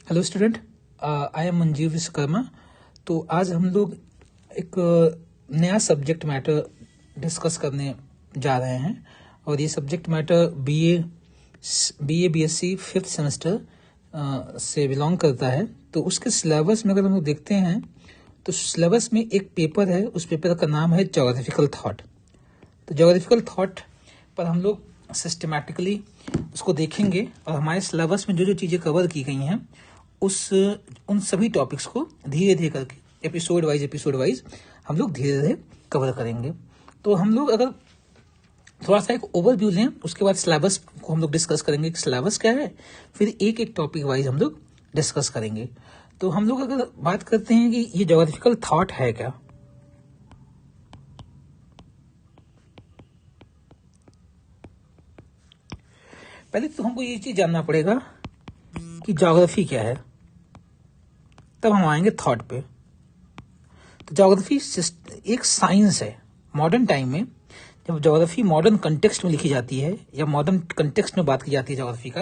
Hello student, I am Manjeev Vishwakarma. तो आज हम लोग एक नया सब्जेक्ट मैटर डिस्कस करने जा रहे हैं और ये subject matter BSc fifth semester से बिलोंग करता है। तो उसके सिलेबस में अगर हम लोग देखते हैं तो सिलेबस में एक पेपर है, उस पेपर का नाम है ज्योग्राफिकल थॉट। तो ज्योग्राफिकल थॉट पर हम लोग सिस्टमैटिकली उसको देखेंगे और हमारे सिलेबस में जो जो चीज़ें कवर की गई हैं उन सभी टॉपिक्स को धीरे धीरे करके एपिसोड वाइज हम लोग धीरे धीरे कवर करेंगे। तो हम लोग अगर थोड़ा सा एक ओवरव्यू लें, उसके बाद सिलेबस को हम लोग डिस्कस करेंगे कि सिलेबस क्या है, फिर एक एक टॉपिक वाइज हम लोग डिस्कस करेंगे। तो हम लोग अगर बात करते हैं कि ये ज्योग्राफिकल थॉट है क्या, पहले तो हमको ये चीज जानना पड़ेगा कि ज्योग्राफी क्या है, तब हम आएंगे थॉट पे। तो ज्योग्राफी एक साइंस है। मॉडर्न टाइम में जब ज्योग्राफी मॉडर्न कंटेक्स्ट में लिखी जाती है या मॉडर्न कंटेक्स्ट में बात की जाती है ज्योग्राफी का,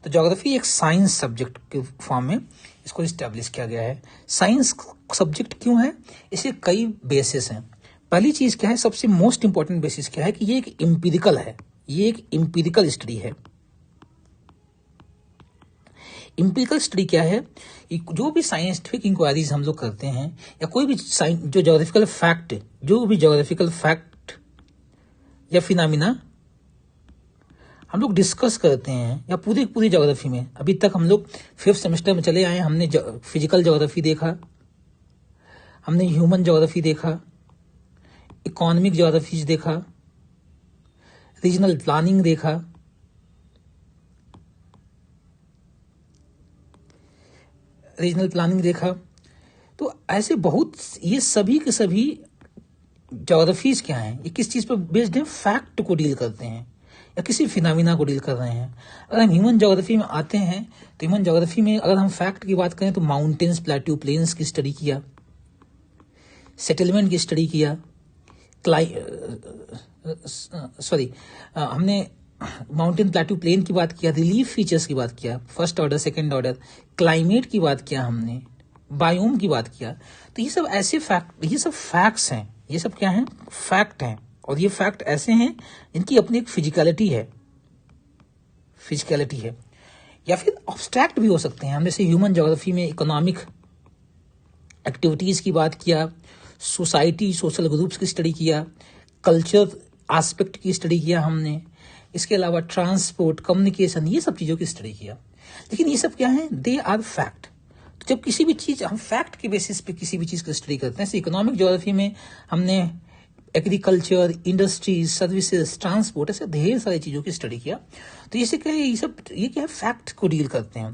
तो ज्योग्राफी एक साइंस सब्जेक्ट के फॉर्म में इसको इस्टेब्लिश किया गया है। साइंस सब्जेक्ट क्यों है? इसके कई बेसिस हैं। पहली चीज क्या है, सबसे मोस्ट इंपॉर्टेंट बेसिस क्या है कि ये एक एम्पिरिकल है, ये एक एम्पिरिकल स्टडी है। एम्पिरिकल स्टडी क्या है? जो भी साइंटिफिक इंक्वायरीज हम लोग करते हैं या कोई भी जो ज्योग्राफिकल फैक्ट या फिनोमिना हम लोग डिस्कस करते हैं या पूरी ज्योग्राफी में, अभी तक हम लोग फिफ्थ सेमेस्टर में चले आए, हमने फिजिकल ज्योग्राफी देखा, हमने ह्यूमन ज्योग्राफी देखा, इकोनॉमिक ज्योग्राफी देखा, रीजनल प्लानिंग देखा, तो ऐसे बहुत, ये सभी के सभी ज्योग्राफीज क्या हैं, ये किस चीज पर बेस्ड है? फैक्ट को डील करते हैं या किसी फिनोमिना को डील कर रहे हैं। अगर हम ह्यूमन ज्योग्राफी में आते हैं तो ह्यूमन ज्योग्राफी में अगर हम फैक्ट की बात करें तो माउंटेन्स, प्लेट्यू, प्लेन्स की स्टडी किया, सेटलमेंट की स्टडी किया, हमने माउंटेन, प्लेट्यू, प्लेन की बात किया, रिलीफ फीचर्स की बात किया, first order, second order, climate की बात किया, हमने बायोम की बात किया। तो ये सब ऐसे फैक्ट, ये सब फैक्ट्स हैं, ये सब क्या हैं? फैक्ट हैं। और ये फैक्ट ऐसे हैं जिनकी अपनी एक फिजिकलिटी है या फिर ऑब्स्ट्रैक्ट भी हो सकते हैं। हम जैसे ह्यूमन ज्योग्राफी में इकोनॉमिक एक्टिविटीज की बात किया, सोसाइटी, सोशल ग्रुप्स की स्टडी किया, कल्चर एस्पेक्ट की स्टडी किया हमने, इसके अलावा ट्रांसपोर्ट, कम्युनिकेशन, ये सब चीजों की स्टडी किया। लेकिन ये सब क्या है? They are fact. तो जब किसी भी चीज हम फैक्ट के बेसिस पे किसी भी चीज की स्टडी करते हैं, जैसे इकोनॉमिक ज्योग्राफी में हमने एग्रीकल्चर, इंडस्ट्रीज, सर्विसेज, ट्रांसपोर्ट, ऐसे ढेर सारी चीजों की स्टडी किया। तो जैसे क्या है, ये क्या है? फैक्ट को डील करते हैं।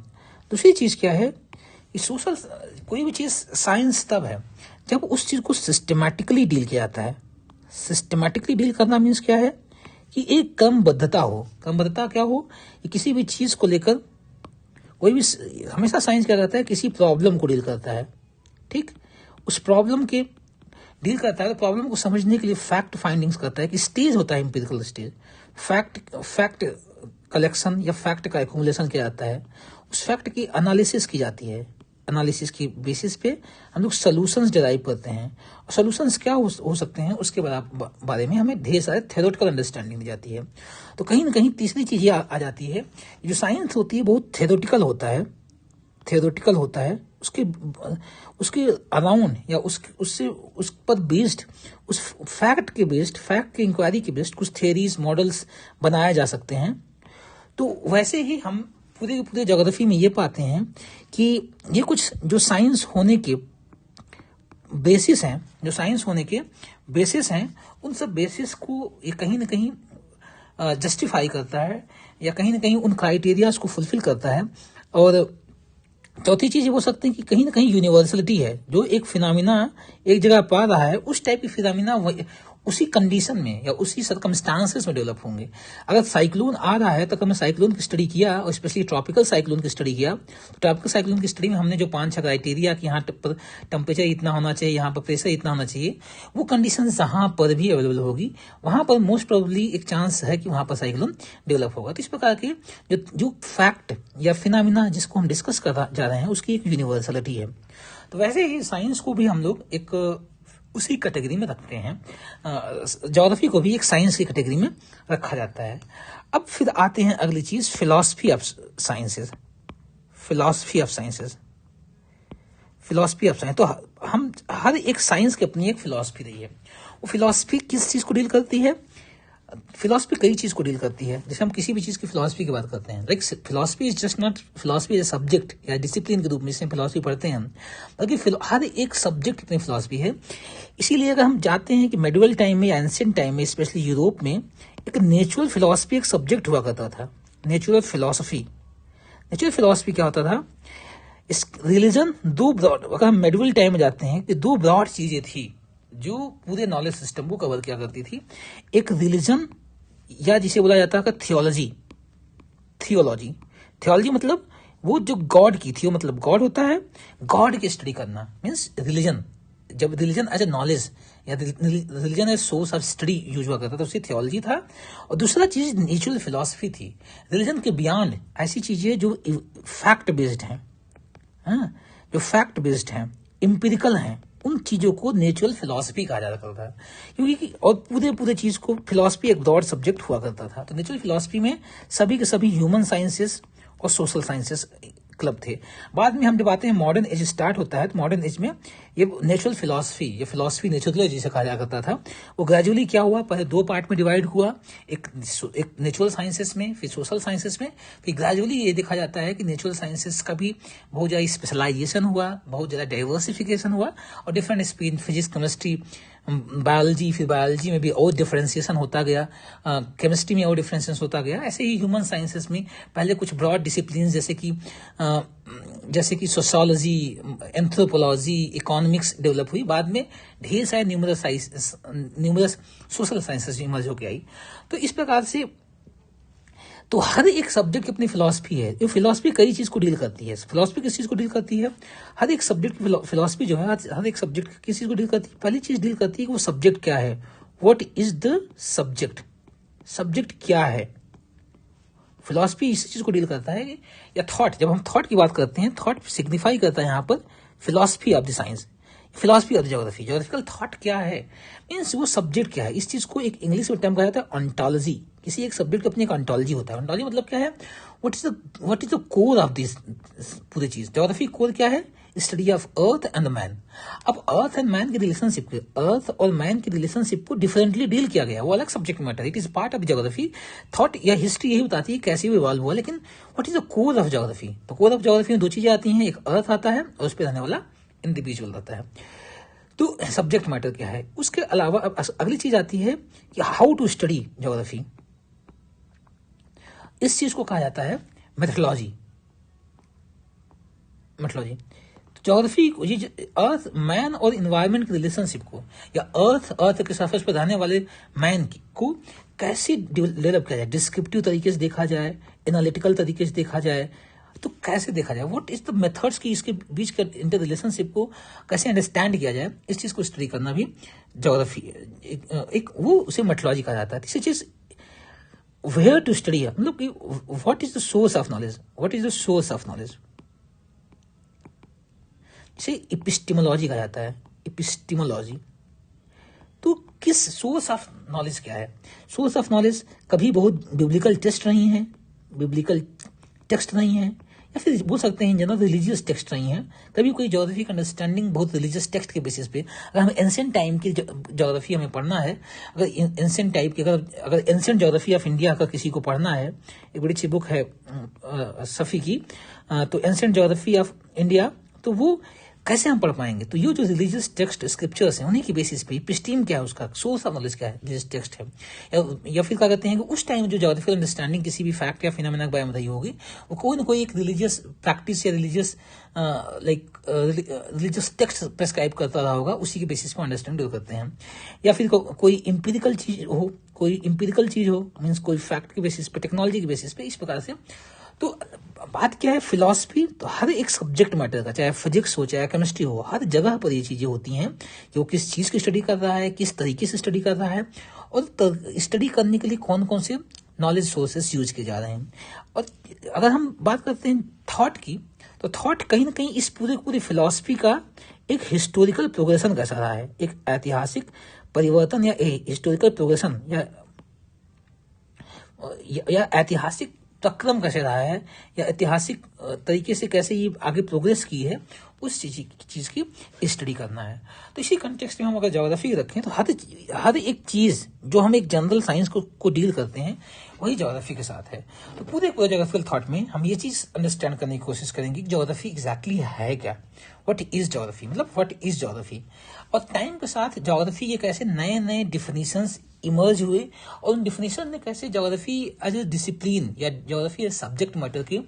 दूसरी चीज क्या है? सोशल, कोई भी चीज साइंस तब है जब उस चीज को सिस्टमैटिकली डील किया जाता है। सिस्टमैटिकली डील करना मीन्स क्या है कि एक क्रमबद्धता हो। क्रमबद्धता क्या हो? कि किसी भी चीज को लेकर कोई भी, हमेशा साइंस क्या करता है? किसी प्रॉब्लम को डील करता है, ठीक, उस प्रॉब्लम के डील करता है, तो प्रॉब्लम को समझने के लिए फैक्ट फाइंडिंग्स करता है। कि स्टेज होता है एम्पिरिकल स्टेज, फैक्ट कलेक्शन या फैक्ट का एक्यूमुलेशन किया जाता है, उस फैक्ट की एनालिसिस की जाती है, एनालिसिस की बेसिस पे हम लोग सोल्यूशंस डिराइव करते हैं। और सोल्यूशंस क्या हो सकते हैं उसके बारे में हमें ढेर सारे थ्योरेटिकल अंडरस्टैंडिंग दी जाती है। तो कहीं ना कहीं तीसरी चीज ये आ जाती है, जो साइंस होती है बहुत थ्योरेटिकल होता है, उसके अराउंड या उससे उस पर बेस्ड, उस फैक्ट के इंक्वायरी के बेस्ड कुछ थ्योरीज, मॉडल्स बनाए जा सकते हैं। तो वैसे ही हम पूरे ज्योग्राफी में ये पाते हैं कि ये कुछ जो साइंस होने के बेसिस हैं, उन सब बेसिस को ये कहीं ना कहीं जस्टिफाई करता है या कहीं ना कहीं उन क्राइटेरियाज को फुलफिल करता है। और चौथी चीज ये हो सकती है कि कहीं ना कहीं यूनिवर्सलिटी है, जो एक फिनोमिना एक जगह पा रहा है, उस टाइप की फिनोमिना उसी कंडीशन में या उसी सर्कमस्टांसेस में डेवलप होंगे। अगर साइक्लोन आ रहा है तो हमने साइक्लोन की स्टडी किया, और स्पेशली ट्रॉपिकल साइक्लोन की स्टडी किया, तो ट्रॉपिकल साइक्लोन की स्टडी में हमने जो 5-6 क्राइटेरिया कि यहाँ पर टेम्परेचर इतना होना चाहिए, यहाँ पर प्रेशर इतना होना चाहिए, वो कंडीशन जहाँ पर भी अवेलेबल होगी वहाँ पर मोस्ट प्रोबेबली एक चांस है कि वहाँ पर साइक्लोन डेवलप होगा। तो इस प्रकार के जो फैक्ट या फिनोमिना जिसको हम डिस्कस कर जा रहे हैं उसकी एक यूनिवर्सलिटी है। तो वैसे ही साइंस को भी हम लोग एक उसी कैटेगरी में रखते हैं, ज्योग्राफी को भी एक साइंस की कैटेगरी में रखा जाता है। अब फिर आते हैं अगली चीज, philosophy of sciences. Philosophy of sciences, philosophy of science. तो हम हर एक साइंस की अपनी एक फिलॉसफी रही है। वो फिलॉसफी किस चीज को डील करती है? फिलॉसफी कई चीज को डील करती है। जैसे हम किसी भी चीज की फिलॉसफी की बात करते हैं, like philosophy is just not philosophy as subject या डिसिप्लिन के रूप में जिसमें फिलॉसफी पढ़ते हैं हम, बल्कि हर एक सब्जेक्ट अपनी फिलॉसफी है। इसीलिए अगर हम जाते हैं कि मेडिवल टाइम में या एंशिएंट टाइम में, स्पेशली यूरोप में, एक नेचुरल फिलॉसफी एक सब्जेक्ट हुआ करता था। नेचुरल फिलॉसफी, नेचुरल फिलॉसफी क्या होता था? इस रिलीजन दो ब्रॉड, अगर हम मेडिवल टाइम में जाते हैं कि दो ब्रॉड चीजें थी जो पूरे नॉलेज सिस्टम को कवर किया करती थी। एक रिलीजन या जिसे बोला जाता है थियोलॉजी। थियोलॉजी, थियोलॉजी मतलब वो जो गॉड की थी, वो मतलब गॉड होता है, गॉड की स्टडी करना मीन्स रिलीजन। जब रिलीजन एज ए नॉलेज या religion as source of study use हुआ करता था, उससे थियोलॉजी था। और दूसरा चीज नेचुरल फिलॉसफी थी। रिलीजन के बियॉन्ड ऐसी चीजें जो फैक्ट बेस्ड हैं, जो फैक्ट बेस्ड हैं, एम्पिरिकल हैं, उन चीजों को नेचुरल फिलॉसफी कहा जाता था। क्योंकि और पूरे चीज को फिलॉसफी एक ब्रॉड सब्जेक्ट हुआ करता था। तो नेचुरल फिलॉसफी में सभी के सभी ह्यूमन साइंसेस और सोशल साइंसेस क्लब थे। बाद में हम जब आते हैं मॉडर्न एज स्टार्ट होता है, तो मॉडर्न एज में ये नेचुरल फिलॉसफी, ये फिलॉसफी नेचुरलॉजी से कहा जा करता था, वो ग्रेजुअली क्या हुआ, पहले दो पार्ट में डिवाइड हुआ, एक नेचुरल साइंसेस में, फिर सोशल साइंसेस में। फिर ग्रेजुअली ये देखा जाता है कि नेचुरल साइंसेस का भी बहुत ज़्यादा स्पेशलाइजेशन हुआ, बहुत ज़्यादा डाइवर्सिफिकेशन हुआ, और different speed, physics, chemistry, biology, फिर बायोलॉजी में भी और डिफरेंशिएशन होता गया, केमिस्ट्री में और डिफरेंशिएशन होता गया। ऐसे ही ह्यूमन साइंसेस में पहले कुछ ब्रॉड डिसिप्लिन जैसे कि सोशियोलॉजी, एंथ्रोपोलॉजी, इकोनॉमिक्स डेवलप हुई। बाद में ढेर सारे न्यूमरस सोशल साइंसेस इमर्ज होकर आई। तो इस प्रकार से तो हर एक सब्जेक्ट की अपनी फिलॉसफी है। ये फिलॉसफी कई चीज को डील करती है। फिलॉसफी किस चीज को डील करती है? हर एक सब्जेक्ट की फिलॉसफी जो है हर एक सब्जेक्ट किस चीज को डील करती है? पहली चीज डील करती है कि वो सब्जेक्ट क्या है। What is the subject? Subject क्या है? फिलॉसफी इस चीज को डील करता है। या थॉट, जब हम थॉट की बात करते हैं, थॉट सिग्निफाई करता है यहाँ पर philosophy of the science, philosophy of the geography. Geographical thought क्या है मीन्स वो सब्जेक्ट क्या है। इस चीज को एक इंग्लिश में टर्म कहा जाता है ऑन्टोलॉजी। किसी एक सब्जेक्ट की अपनी एक ऑन्टोलॉजी होता है। ऑन्टोलॉजी मतलब क्या है? What is the core of this पूरी चीज। ज्योग्राफी कोर क्या है? Study of earth and man. अब अर्थ एंड मैन की रिलेशनशिप, अर्थ और मैन की रिलेशनशिप को डिफरेंटली डील किया गया, वो अलग subject matter, it is part of geography. Thought या हिस्ट्री यही बताती है कैसे वो इवॉल्व हुआ, लेकिन what is the core of geography? तो कोर ऑफ ज्योग्राफी में दो चीजें आती हैं, एक अर्थ आता है और उस पर रहने वाला इंडिविजुअल रहता है। तो सब्जेक्ट मैटर क्या है? उसके अलावा अब अगली चीज आती है कि हाउ टू स्टडी ज्योग्राफी। इस चीज को कहा जाता है मेथोडोलॉजी। मेथोडोलॉजी ज्योग्राफी ये अर्थ, मैन और इन्वायरमेंट की रिलेशनशिप को, या अर्थ के सरफेस पर रहने वाले मैन को कैसे डेवलप किया जाए, डिस्क्रिप्टिव तरीके से देखा जाए, एनालिटिकल तरीके से देखा जाए, तो कैसे देखा जाए, व्हाट इज द मेथड्स की इसके बीच का इंटर रिलेशनशिप को कैसे अंडरस्टैंड किया जाए, इस चीज को स्टडी करना भी ज्योग्राफी एक वो उसे मेथोडोलॉजी कहा जाता है। तीसरी चीज वेयर टू स्टडी, मतलब कि what is the source of knowledge, what is the source of knowledge, इसे एपिस्टेमोलॉजी कहा जाता है। एपिस्टेमोलॉजी तो किस सोर्स ऑफ नॉलेज क्या है? सोर्स ऑफ नॉलेज कभी बहुत बिब्लिकल टेक्स्ट नहीं है, बिब्लिकल टेक्स्ट नहीं है, या फिर बोल सकते हैं जनरल रिलीजियस टेक्स्ट नहीं है। कभी कोई ज्योग्राफी का अंडरस्टैंडिंग बहुत रिलीजियस टेक्स्ट के बेसिस पे, अगर हमें एंशिएंट टाइम की ज्योग्राफी हमें पढ़ना है, अगर एंशिएंट टाइप की अगर एंशिएंट ज्योग्राफी ऑफ इंडिया का किसी को पढ़ना है, एक बड़ी अच्छी बुक है सफ़ी की, तो एंशिएंट ज्योग्राफी ऑफ इंडिया, तो वो कैसे हम पढ़ पाएंगे? तो ये जो रिलीजियस टेक्स्ट स्क्रिप्चर्स हैं उन्हीं की बेसिस पे एपिस्टीम क्या है, उसका सोर्स ऑफ नॉलेज क्या है, रिलीजियस टेक्स्ट है, या फिर क्या कहते हैं कि उस टाइम जो ज्योग्राफिकल अंडरस्टैंडिंग किसी भी फैक्ट या फिनोमेना के बारे में रही होगी, वो कोई ना कोई एक रिलीजियस प्रैक्टिस या रिलीजियस रिलीजियस टेक्स्ट प्रेस्क्राइब करता रहा होगा, उसी के बेसिस पे अंडरस्टैंड करते हैं। या फिर कोई इंपीरिकल चीज हो, मीन्स कोई फैक्ट के बेसिस पे, टेक्नोलॉजी के बेसिस पे, इस प्रकार से। तो बात क्या है, फिलॉसफी तो हर एक सब्जेक्ट मैटर का, चाहे फिजिक्स हो चाहे केमिस्ट्री हो, हर जगह पर ये चीजें होती हैं कि वो किस चीज की स्टडी कर रहा है, किस तरीके से स्टडी कर रहा है, और स्टडी करने के लिए कौन कौन से नॉलेज सोर्सेस यूज किए जा रहे हैं। और अगर हम बात करते हैं थॉट की, तो थॉट कहीं ना कहीं इस पूरी फिलॉसफी का एक हिस्टोरिकल प्रोग्रेशन कैसा रहा है, एक ऐतिहासिक परिवर्तन या हिस्टोरिकल प्रोग्रेशन या ऐतिहासिक क्रम कैसे रहा है, या ऐतिहासिक तरीके से कैसे ये आगे प्रोग्रेस की है, उस चीज की स्टडी करना है। तो इसी कंटेक्स्ट में हम अगर ज्योग्राफी रखें तो हर एक चीज जो हम एक जनरल साइंस को डील करते हैं वही ज्योग्राफी के साथ है। तो पूरे ज्योग्राफिकल थॉट में हम ये चीज अंडरस्टैंड करने की कोशिश करेंगे कि ज्योग्राफी एग्जैक्टली है क्या, व्हाट इज ज्योग्राफी, मतलब व्हाट इज ज्योग्राफी। और टाइम के साथ ज्योग्राफी के कैसे नए नए डिफिनीशंस इमर्ज हुए, और उन डिफिनेशन ने कैसे ज्योग्राफी एज ए डिसिप्लिन या ज्योग्राफी एज सब्जेक्ट मैटर के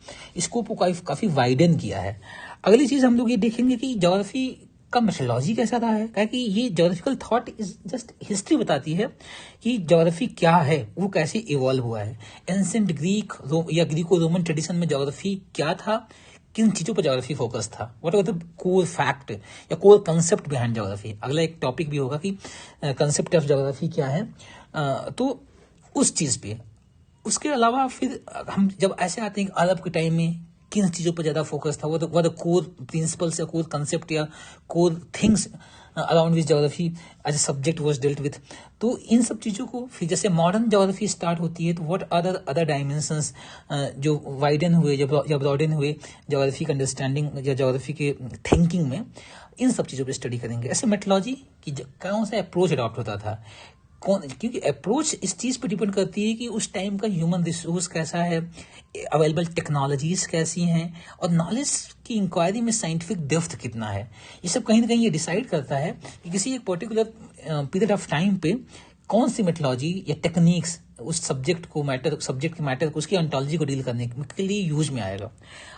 स्कोप को काफी वाइडन किया है। अगली चीज हम लोग ये देखेंगे कि ज्योग्राफी का मेथोडोलॉजी कैसा रहा है, क्योंकि ये geographical thought is just history बताती है कि ज्योग्राफी क्या है, वो कैसे इवॉल्व हुआ है। एंशिएंट ग्रीक या ग्रीको रोमन ट्रेडिशन में ज्योग्राफी क्या था, किन चीजों पर ज्योग्राफी फोकस था, what was the core fact या कोर कंसेप्ट बिहाइंड ज्योग्राफी। अगला एक टॉपिक भी होगा कि कंसेप्ट ऑफ ज्योग्राफी क्या है, तो उस चीज पे। उसके अलावा फिर हम जब ऐसे आते हैं कि अरब के टाइम में किन चीजों पर ज्यादा फोकस था, वो द कोर प्रिंसिपल्स या कोर कंसेप्ट या core things around which geography as a subject was dealt with. तो इन सब चीजों को फिर जैसे मॉडर्न ज्योग्राफी स्टार्ट होती है, तो व्हाट अदर डायमेंशंस जो वाइडन हुए या ब्रॉडन हुए ज्योग्राफी का अंडरस्टैंडिंग या ज्योग्राफी के थिंकिंग में, इन सब चीजों पर स्टडी करेंगे। ऐसे मेथोडोलॉजी की कौन सा अप्रोच अडॉप्ट होता था, क्योंकि अप्रोच इस चीज पर डिपेंड करती है कि उस टाइम का ह्यूमन रिसोर्स कैसा है, अवेलेबल टेक्नोलॉजीज कैसी हैं, और नॉलेज की इंक्वायरी में साइंटिफिक डेप्थ कितना है। ये सब कहीं ना कहीं ये डिसाइड करता है कि किसी एक पर्टिकुलर पीरियड ऑफ टाइम पे कौन सी मेथोडोलॉजी या टेक्निक्स उस सब्जेक्ट के मैटर को, उसकी ऑन्टोलॉजी को डील करने के लिए यूज में आएगा।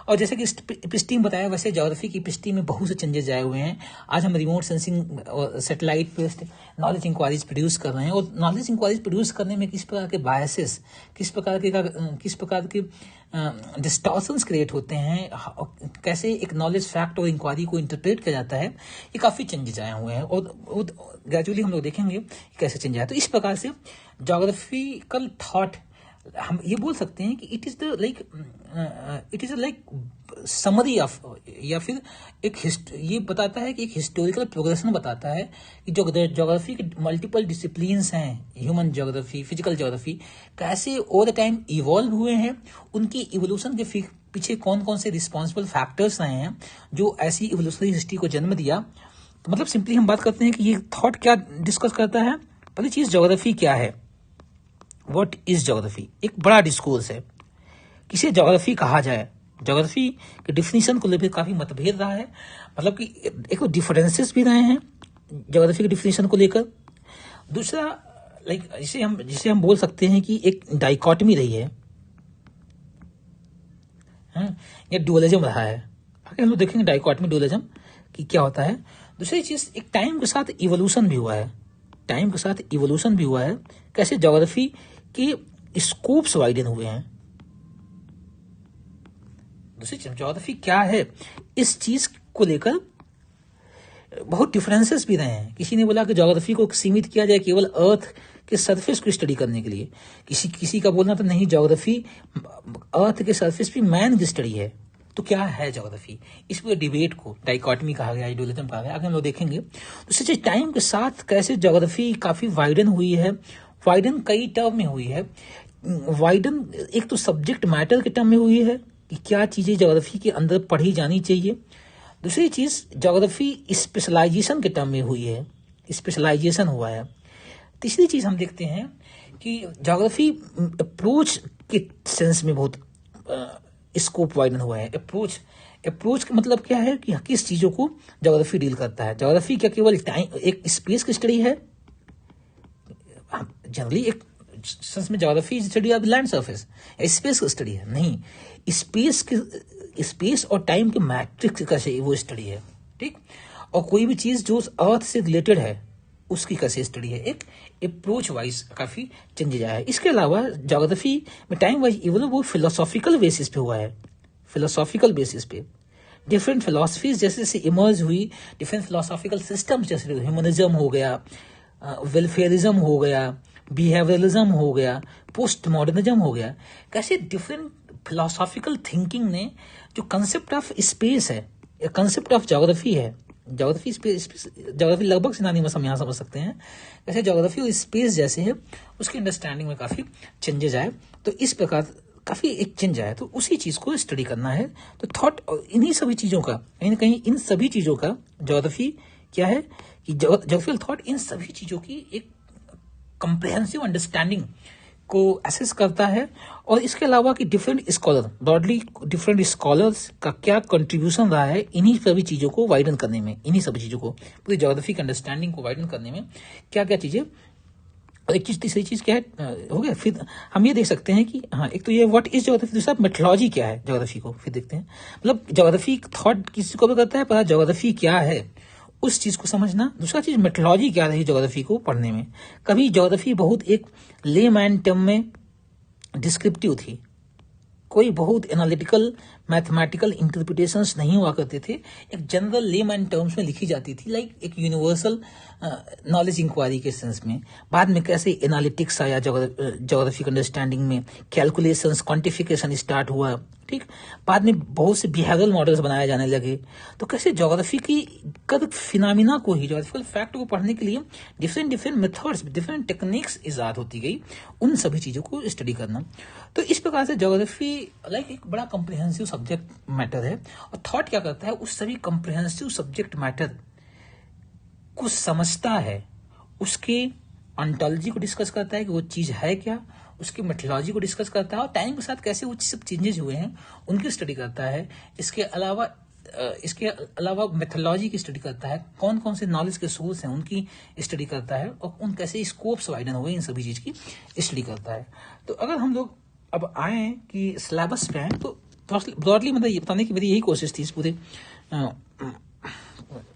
और जैसे कि एपिस्टीम बताया, वैसे ज्योग्राफी की एपिस्टीम में बहुत से चेंजेस आए हुए हैं। आज हम रिमोट सेंसिंग और satellite based knowledge inquiries produce कर रहे हैं, और नॉलेज इंक्वायरीज प्रोड्यूस करने में किस प्रकार के बायसेस, किस प्रकार के डिस्टॉर्शंस क्रिएट होते हैं, कैसे एक नॉलेज फैक्ट और इंक्वायरी को इंटरप्रेट किया जाता है, ये काफी चेंजेस आए हुए हैं, और ग्रेजुअली हम लोग देखेंगे कैसे चेंज आया। तो इस प्रकार से ज्योग्राफिकल थॉट हम ये बोल सकते हैं कि it is like summary of, या फिर ये बताता है कि एक हिस्टोरिकल प्रोग्रेशन बताता है कि जो ज्योग्राफी के मल्टीपल डिसिप्लिन्स हैं, ह्यूमन ज्योग्राफी, फिजिकल ज्योग्राफी, कैसे ओवर द टाइम इवॉल्व हुए हैं, उनकी इवोल्यूशन के पीछे कौन कौन से रिस्पॉन्सिबल फैक्टर्स रहे हैं जो ऐसी इवोल्यूशनरी हिस्ट्री को जन्म दिया। तो मतलब सिंपली हम बात करते हैं कि ये थॉट क्या डिस्कस करता है। पहली चीज, ज्योग्राफी क्या है, व्हाट इज ज्योग्राफी, एक बड़ा डिस्कोर्स है, किसे ज्योग्राफी कहा जाए। ज्योग्राफी के डिफिनीशन को लेकर काफी मतभेद रहा है, मतलब कि एक तो डिफरेंसेस भी रहे हैं ज्योग्राफी के डिफिनीशन को लेकर। दूसरा, लाइक जिसे हम बोल सकते हैं कि एक डाइकोटमी रही है, या डुअलिज्म रहा है। आगे हम लोग देखेंगे डाइकोटमी, डुअलिज्म कि क्या होता है। दूसरी चीज, एक टाइम के साथ इवोल्यूशन भी हुआ है, कैसे ज्योग्राफी के स्कोप्स वाइडन हुए हैं। दूसरी चीज, ज्योग्राफी क्या है, इस चीज को लेकर बहुत डिफरेंसेस भी रहे हैं। किसी ने बोला कि ज्योग्राफी को सीमित किया जाए केवल अर्थ के सरफेस को स्टडी करने के लिए, किसी का बोलना तो नहीं, ज्योग्राफी अर्थ के सरफेस पे मैन की स्टडी है। तो क्या है ज्योग्राफी, इस पूरे डिबेट को डाइकोटमी कहा गया, डुअलिज्म कहा गया। आगे हम लोग देखेंगे। तो सच्चे टाइम के साथ कैसे ज्योग्राफी काफी वाइडन हुई है, वाइडन कई टर्म में हुई है। वाइडन एक तो सब्जेक्ट मैटर के टर्म में हुई है कि क्या चीजें ज्योग्राफी के अंदर पढ़ी जानी चाहिए। दूसरी चीज, ज्योग्राफी स्पेशलाइजेशन के टर्म में हुई है, स्पेशलाइजेशन हुआ है। तीसरी चीज हम देखते हैं कि ज्योग्राफी अप्रोच के सेंस में बहुत स्कोप वाइडन हुआ है। अप्रोच का मतलब क्या है कि किस चीजों को ज्योग्राफी डील करता है। ज्योग्राफी क्या केवल टाइम एक स्पेस की स्टडी है? जनरली एक सेंस में geography study of land surface, space की स्टडी है नहीं। स्पेस और टाइम के मैट्रिक्स का से वो स्टडी है, ठीक। और कोई भी चीज जो अर्थ से रिलेटेड है उसकी कैसे स्टडी है, एक अप्रोच वाइज काफी चेंजेज आया है। इसके अलावा ज्योग्राफी में टाइम वाइज इवन वो फिलोसॉफिकल बेसिस पे हुआ है। फिलोसॉफिकल बेसिस पे डिफरेंट फिलोसफीज जैसे जैसे इमर्ज हुई, डिफरेंट फिलोसॉफिकल सिस्टम्स जैसे ह्यूमनिज्म हो गया, वेलफेयरिज्म हो गया, बिहेवियरलिज्म हो गया, पोस्ट मॉडर्निज्म हो गया, कैसे डिफरेंट फिलोसॉफिकल थिंकिंग ने जो कंसेप्ट ऑफ स्पेस है, कंसेप्ट ऑफ ज्योग्राफी है, ज्योग्राफी लगभग सिनोनिमस हम यहाँ समझ सकते हैं, कैसे ज्योग्राफी और स्पेस जैसे है उसकी अंडरस्टैंडिंग में काफी चेंजेस आए। तो इस प्रकार काफी एक चेंज आया, तो उसी चीज को स्टडी करना है। तो थॉट इन्हीं सभी चीजों का कहीं ना कहीं इन सभी चीजों का ज्योग्राफी क्या है कि ज्योग्राफिकल थॉट इन सभी चीजों की एक कंप्रिहेंसिव अंडरस्टैंडिंग को एसेस करता है। और इसके अलावा कि different scholar, broadly different scholars का क्या कंट्रीब्यूशन रहा है इन्हीं सभी चीजों को वाइडन करने में, इन्हीं सभी चीजों को पूरी ज्योग्राफी की अंडरस्टैंडिंग को वाइडन करने में क्या क्या चीजें। और एक चीज, तीसरी चीज क्या है हो गया। फिर हम ये देख सकते हैं कि हाँ, एक तो ये व्हाट इज ज्योग्राफी, दूसरा मेथोलॉजी क्या है ज्योग्राफी को फिर देखते हैं। मतलब ज्योग्राफी थॉट किसी को भी करता है पता ज्योग्राफी क्या है उस चीज को समझना। दूसरा चीज मेथोलॉजी क्या रही ज्योग्राफी को पढ़ने में। कभी ज्योग्राफी बहुत एक लेमैन टर्म में डिस्क्रिप्टिव थी, कोई बहुत एनालिटिकल मैथमेटिकल इंटरप्रिटेशंस नहीं हुआ करते थे, एक जनरल लेमैन टर्म्स में लिखी जाती थी, लाइक एक यूनिवर्सल नॉलेज इंक्वायरी के सेंस में। बाद में कैसे एनालिटिक्स आया ज्योग्राफिक अंडरस्टैंडिंग में, कैलकुलेशंस, क्वांटिफिकेशन स्टार्ट हुआ, ठीक। बाद में बहुत से बिहेवियरल मॉडल्स बनाए जाने लगे। तो कैसे ज्योग्राफी की कद फिनोमिना को ही, ज्योग्राफिकल फैक्ट को पढ़ने के लिए डिफरेंट मेथड्स, डिफरेंट टेक्निक्स इजाद होती गई, उन सभी चीजों को स्टडी करना। तो इस प्रकार से ज्योग्राफी लाइक एक बड़ा कॉम्प्रिहेंसिव सब्जेक्ट मैटर है। और थॉट क्या करता है, उस सभी कॉम्प्रिहेंसिव सब्जेक्ट मैटर को समझता है, उसके ऑन्टोलॉजी को डिस्कस करता है कि वो चीज है क्या, उसकी मेथोलॉजी को डिस्कस करता है और टाइम के साथ कैसे वो सब चेंजेस हुए हैं उनकी स्टडी करता है। इसके अलावा मेथोलॉजी की स्टडी करता है, कौन कौन से नॉलेज के सोर्स हैं उनकी स्टडी करता है, और उन कैसे स्कोप्स वाइडन हुए इन सभी चीज की स्टडी करता है। तो अगर हम लोग अब आए कि सिलेबस पे आए, तो ब्रॉडली मतलब ये बताने की मेरी यही कोशिश थी इस पूरे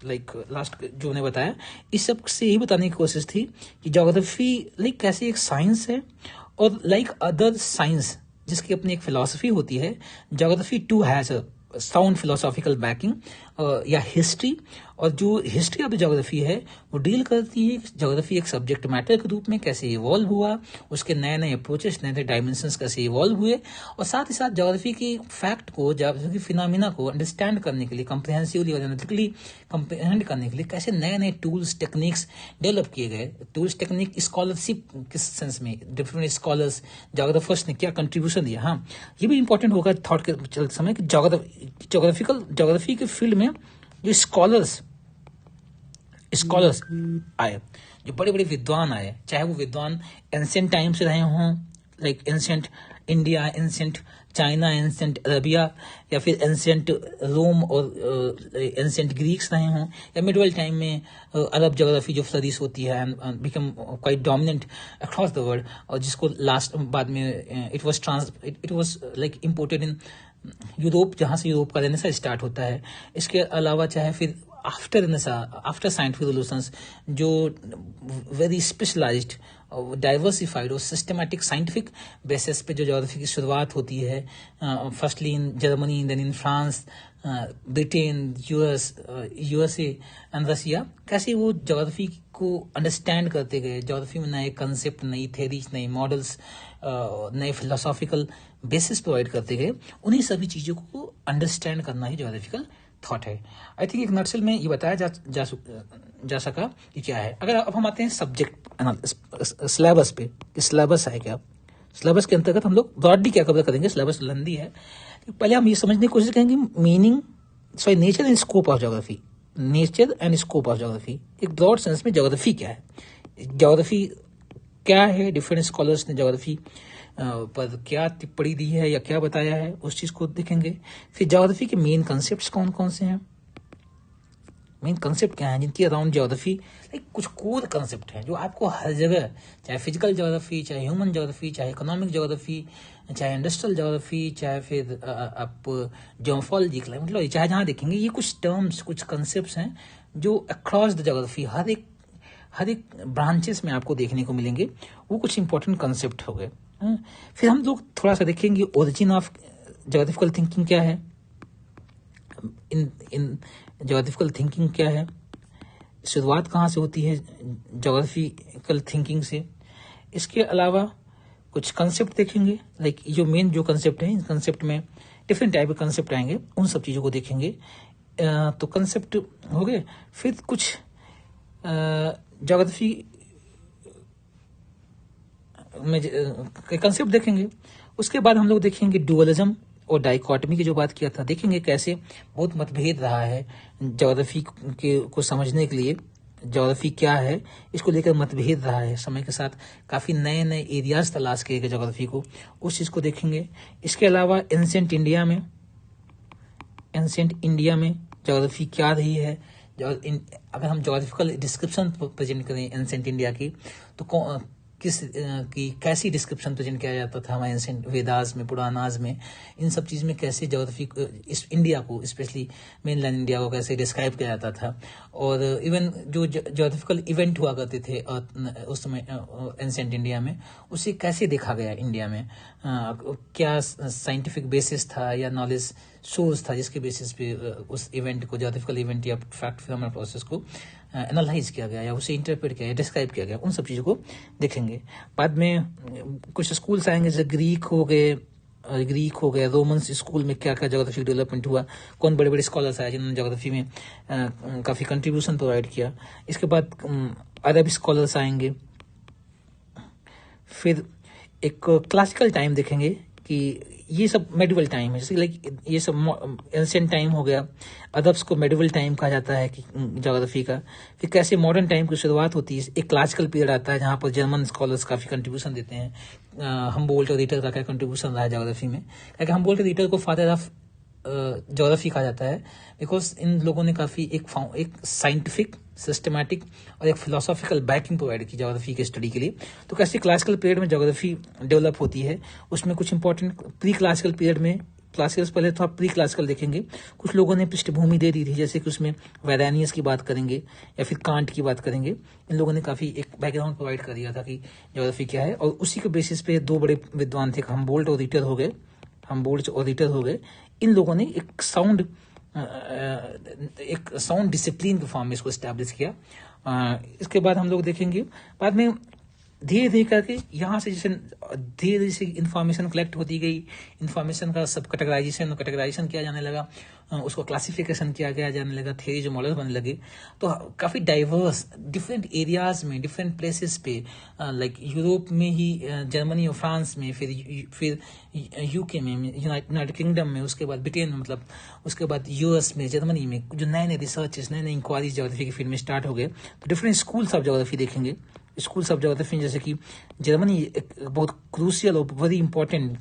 लाइक लास्ट जो मैंने बताया, इस सब से यही बताने की कोशिश थी कि ज्योग्राफी लाइक कैसे एक साइंस है, और लाइक अदर साइंस जिसकी अपनी एक फिलॉसफी होती है, geography too has a sound philosophical backing या हिस्ट्री। और जो हिस्ट्री ऑफ ज्योग्राफी है वो डील करती है ज्योग्राफी एक सब्जेक्ट मैटर के रूप में कैसे इवॉल्व हुआ, उसके नए नए अप्रोचेस, नए नए डायमेंशंस कैसे इवॉल्व हुए, और साथ ही साथ ज्योग्राफी की फैक्ट को, ज्योग्राफी फिनोमिना को अंडरस्टैंड करने के लिए, कंप्रिहेंसिवली और एनालिटिकली कंप्रिहेंड करने के लिए कैसे नए नए टूल्स टेक्निक्स डेवलप किए गए। टूल्स टेक्निक स्कॉलरशिप किस सेंस में, डिफरेंट स्कॉलर्स ज्योग्राफर्स ने क्या कंट्रीब्यूशन दिया। हाँ, ये भी इंपॉर्टेंट होगा थॉट के चलते समय कि ज्योग्राफी के फील्ड में जो स्कॉलर्स आए, जो बड़े बड़े विद्वान आए, चाहे वो विद्वान एंशिएंट टाइम से रहे हों, like ancient India, ancient China, ancient Arabia, या फिर एंशिएंट रोम और एंशिएंट ग्रीक्स रहे हों, या मिडवेल टाइम में अरब ज्योग्राफी जो स्टडीज होती है become quite dominant across the world, और जिसको लास्ट बाद में it was like imported in Europe, जहाँ से यूरोप का रेनेसां स्टार्ट होता है। इसके अलावा चाहे फिर आफ्टर साइंटिफिक रिवोल्यूशंस जो वेरी स्पेशलाइज्ड, डाइवर्सिफाइड और सिस्टमैटिक साइंटिफिक बेसिस पे जो ज्योग्राफी की शुरुआत होती है, firstly in Germany, then in France, Britain, USA and Russia, कैसे वो ज्योग्राफी को अंडरस्टैंड करते गए, ज्योग्राफी में नए कंसेप्ट, नई थेरीज, नई मॉडल्स, नए फिलोसॉफिकल बेसिस प्रोवाइड करते गए, उन्हीं सभी चीजों को अंडरस्टैंड करना ही ज्योग्राफिकल थॉट है। आई थिंक एक नटसेल में ये बताया जा सका कि क्या है। अगर अब हम आते हैं सब्जेक्ट सिलेबस पे, कि सिलेबस है क्या, सिलेबस के अंतर्गत हम लोग ब्रॉडली क्या कवर करेंगे। सिलेबस लंबी है, पहले हम ये समझने की कोशिश करेंगे nature and scope of geography. Nature and scope of geography एक ब्रॉड सेंस में ज्योग्राफी क्या है, ज्योग्राफी क्या है, डिफरेंट स्कॉलर्स ने ज्योग्राफी पर क्या टिप्पणी दी है या क्या बताया है, उस चीज को देखेंगे। फिर ज्योग्राफी के मेन कंसेप्ट कौन कौन से हैं, मेन कंसेप्ट क्या है जिनकी अराउंड ज्योग्राफी लाइक कुछ कोर कंसेप्ट है जो आपको हर जगह, चाहे फिजिकल ज्योग्राफी, चाहे ह्यूमन ज्योग्राफी, चाहे इकोनॉमिक ज्योग्राफी, चाहे इंडस्ट्रियल ज्योग्राफी, चाहे फिर आप ज्योमोफोलॉजी, क्लाइमेटोलॉजी, चाहे जहाँ देखेंगे ये कुछ टर्म्स, कुछ कंसेप्ट हैं जो अक्रॉस द ज्योग्राफी हर एक ब्रांचेस में आपको देखने को मिलेंगे। वो कुछ इंपॉर्टेंट कंसेप्ट हो गए। फिर हम लोग थोड़ा सा देखेंगे ओरिजिन ऑफ ज्योग्राफिकल थिंकिंग क्या है, इन ज्योग्राफिकल थिंकिंग क्या है, शुरुआत कहाँ से होती है ज्योग्राफिकल थिंकिंग से। इसके अलावा कुछ कंसेप्ट देखेंगे, लाइक जो मेन जो कंसेप्ट है, इन कंसेप्ट में डिफरेंट टाइप के कंसेप्ट आएंगे, उन सब चीज़ों को देखेंगे। तो कंसेप्ट हो गए। फिर कुछ ज्योग्राफी में कंसेप्ट देखेंगे। उसके बाद हम लोग देखेंगे डुअलिज्म और डाइकोटमी की जो बात किया था, देखेंगे कैसे बहुत मतभेद रहा है ज्योग्राफी के को समझने के लिए। ज्योग्राफी क्या है इसको लेकर मतभेद रहा है, समय के साथ काफ़ी नए नए एरियाज तलाश किए गए ज्योग्राफी को, उस चीज़ को देखेंगे। इसके अलावा एंशिएंट इंडिया में ज्योग्राफी क्या रही है, अगर हम ज्योग्राफिकल डिस्क्रिप्शन प्रेजेंट करें एंशिएंट इंडिया की, तो कैसी डिस्क्रिप्शन प्रेजेंट किया जाता था हमारे एंशिएंट वेदास में, पुराणास में, इन सब चीज़ में कैसे ज्योग्राफी इस इंडिया को, स्पेशली मेनलैंड इंडिया को कैसे डिस्क्राइब किया जाता था। और इवन जो ज्योग्राफिकल इवेंट हुआ करते थे उस समय एंशिएंट इंडिया में, उसे कैसे देखा गया इंडिया में, क्या साइंटिफिक बेसिस था या नॉलेज सोर्स था जिसके बेसिस पे उस इवेंट को, ज्योग्राफिकल इवेंट या फैक्ट फिनोमेना प्रोसेस को एनालाइज किया गया या उसे इंटरप्रेट किया या डिस्क्राइब किया गया, उन सब चीज़ों को देखेंगे। बाद में कुछ स्कूल्स आएंगे जैसे ग्रीक हो गए, रोमन्स स्कूल में क्या क्या ज्योग्राफी डेवलपमेंट हुआ, कौन बड़े बड़े स्कॉलर्स आए जिन्होंने ज्योग्राफी में काफ़ी कंट्रीब्यूशन प्रोवाइड किया। इसके बाद अरब स्कॉलर्स आएंगे। फिर एक क्लासिकल टाइम देखेंगे कि ये सब मेडिवल टाइम है, जैसे लाइक ये सब एंशिएंट टाइम हो गया, अदब्स को मेडिवल टाइम कहा जाता है कि ज्योग्राफी का। फिर कैसे मॉडर्न टाइम की शुरुआत होती है, एक क्लासिकल पीरियड आता है जहाँ पर जर्मन स्कॉलर्स काफ़ी कंट्रीब्यूशन देते हैं। हमबोल्ट और रीटर का क्या कंट्रीब्यूशन रहा है ज्योग्राफी में, क्योंकि हमबोल्ट और रीटर को फादर ऑफ ज्योग्राफी कहा जाता है, बिकॉज इन लोगों ने काफ़ी एक साइंटिफिक, सिस्टमैटिक और एक फिलोसॉफिकल बैकिंग प्रोवाइड की ज्योग्राफी के स्टडी के लिए। तो कैसे क्लासिकल पीरियड में ज्योग्राफी डेवलप होती है, उसमें कुछ इंपॉर्टेंट प्री क्लासिकल पीरियड में, क्लासिकल पहले तो आप प्री क्लासिकल देखेंगे, कुछ लोगों ने पृष्ठभूमि दे दी थी, जैसे कि उसमें वैरानियस की बात करेंगे या फिर कांट की बात करेंगे। इन लोगों ने काफ़ी एक बैकग्राउंड प्रोवाइड कर दिया था कि ज्योग्राफी क्या है, और उसी के बेसिस पे दो बड़े विद्वान थे, हमबोल्ट और रीटर हो गए। इन लोगों ने एक साउंड डिसिप्लिन के फॉर्म में इसको एस्टैब्लिश किया। इसके बाद हम लोग देखेंगे, बाद में धीरे धीरे करके यहाँ से जैसे धीरे धीरे से इंफॉर्मेशन कलेक्ट होती गई, इंफॉर्मेशन का सब कैटेगराइजेशन किया जाने लगा, उसको क्लासिफिकेशन किया गया जाने लगा, थ्योरी जो मॉडल बनने लगे। तो काफ़ी डाइवर्स डिफरेंट एरियाज में, डिफरेंट प्लेसेस पे, लाइक यूरोप में ही, जर्मनी और फ्रांस में, फिर यूके में, यूनाइटेड किंगडम में, उसके बाद ब्रिटेन में, मतलब उसके बाद यूएस में, जर्मनी में, जो नए नए रिसर्चेस, नए नए इंक्वायरीज ज्योग्राफी की फील्ड में स्टार्ट हो गए। तो डिफरेंट स्कूल्स ऑफ ज्योग्राफी देखेंगे। स्कूल्स ऑफ ज्योग्राफी जैसे कि जर्मनी एक बहुत क्रूशियल और वेरी इंपॉर्टेंट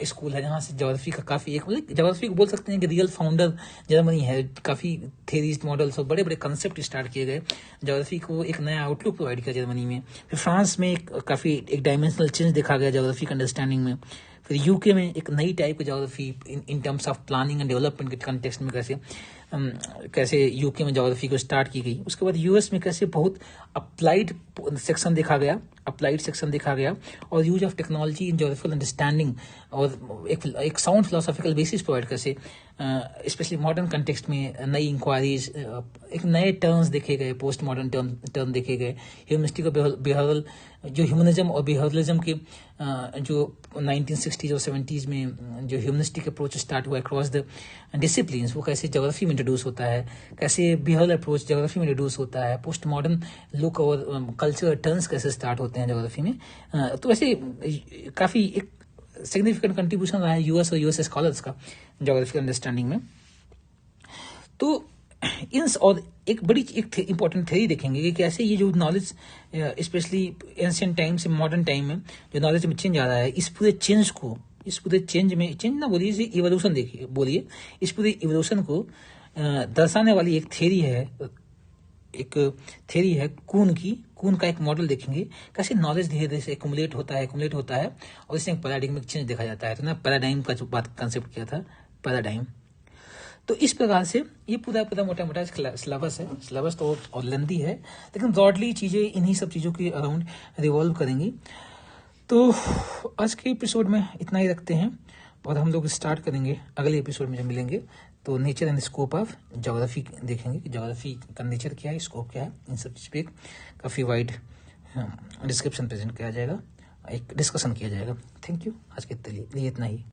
स्कूल है, जहाँ से ज्योग्राफी का काफ़ी एक, मतलब ज्योग्राफी को बोल सकते हैं कि रियल फाउंडर जर्मनी है। काफ़ी थेरीज, मॉडल्स और बड़े बड़े कंसेप्ट स्टार्ट किए गए, ज्योग्राफी को एक नया आउटलुक प्रोवाइड किया जर्मनी में। फिर फ्रांस में काफ़ी एक डायमेंशनल चेंज देखा गया ज्योग्राफी का अंडरस्टैंडिंग में। फिर यूके में एक नई टाइप की geography in terms of planning and development के कंटेक्स्ट में कैसे यूके में ज्योग्राफी को स्टार्ट की गई। उसके बाद यूएस में कैसे बहुत अप्लाइड सेक्शन देखा गया और use of technology in geographical understanding, और एक साउंड फिलोसॉफिकल बेसिस प्रोवाइड कैसे, स्पेशली मॉडर्न कंटेक्स्ट में नई इंक्वायरीज, एक नए टर्म्स देखे गए, पोस्ट मॉडर्न टर्म देखे गए, ह्यूमनिस्टिक और बिहेवियरल, जो ह्यूमनिज्म और बिहेवियरलिज्म के जो 1960s और 70s में जो ह्यूमनिस्टिक अप्रोच स्टार्ट हुआ अक्रॉस द डिसिप्लिन्स, वो कैसे ज्योग्राफी में इंट्रोड्यूस होता है, कैसे बिहेवियरल अप्रोच ज्योग्राफी में इंट्रोड्यूस होता है, पोस्ट मॉडर्न लुक और कल्चर टर्न्स कैसे स्टार्ट होते हैं ज्योग्राफी में। तो ऐसे काफ़ी एक सिग्निफिकेंट कंट्रीब्यूशन रहा है यूएस और यूएस स्कॉलर्स का ज्योग्राफिकल अंडरस्टैंडिंग में। तो और एक बड़ी एक इंपॉर्टेंट थ्योरी देखेंगे कि कैसे ये जो नॉलेज स्पेशली एंशियंट टाइम से मॉडर्न टाइम में जो नॉलेज में चेंज आ रहा है, इस पूरे चेंज में चेंज ना बोलिए, इसे इवोल्यूशन देखिए बोलिए, इस पूरे इवोल्यूशन को दर्शाने वाली एक थ्योरी है कून का एक मॉडल देखेंगे, कैसे नॉलेज धीरे धीरे से एक्युमुलेट होता है और इसमें एक पैराडाइम चेंज देखा जाता है। तो ना पैराडाइम का जो बात कंसेप्ट किया था, पैराडाइम। तो इस प्रकार से ये पूरा मोटा सिलेबस है। सिलेबस तो और लेंथी है, लेकिन ब्रॉडली चीज़ें इन्हीं सब चीज़ों के अराउंड रिवॉल्व करेंगी। तो आज के एपिसोड में इतना ही रखते हैं और हम लोग स्टार्ट करेंगे अगले एपिसोड में जब मिलेंगे तो nature and scope of geography देखेंगे कि ज्योग्राफी का नेचर क्या है, स्कोप क्या है। इन सब चीज़ पे काफ़ी वाइड डिस्क्रिप्शन प्रेजेंट किया जाएगा, एक डिस्कशन किया जाएगा। थैंक यू, आज के लिए इतना ही।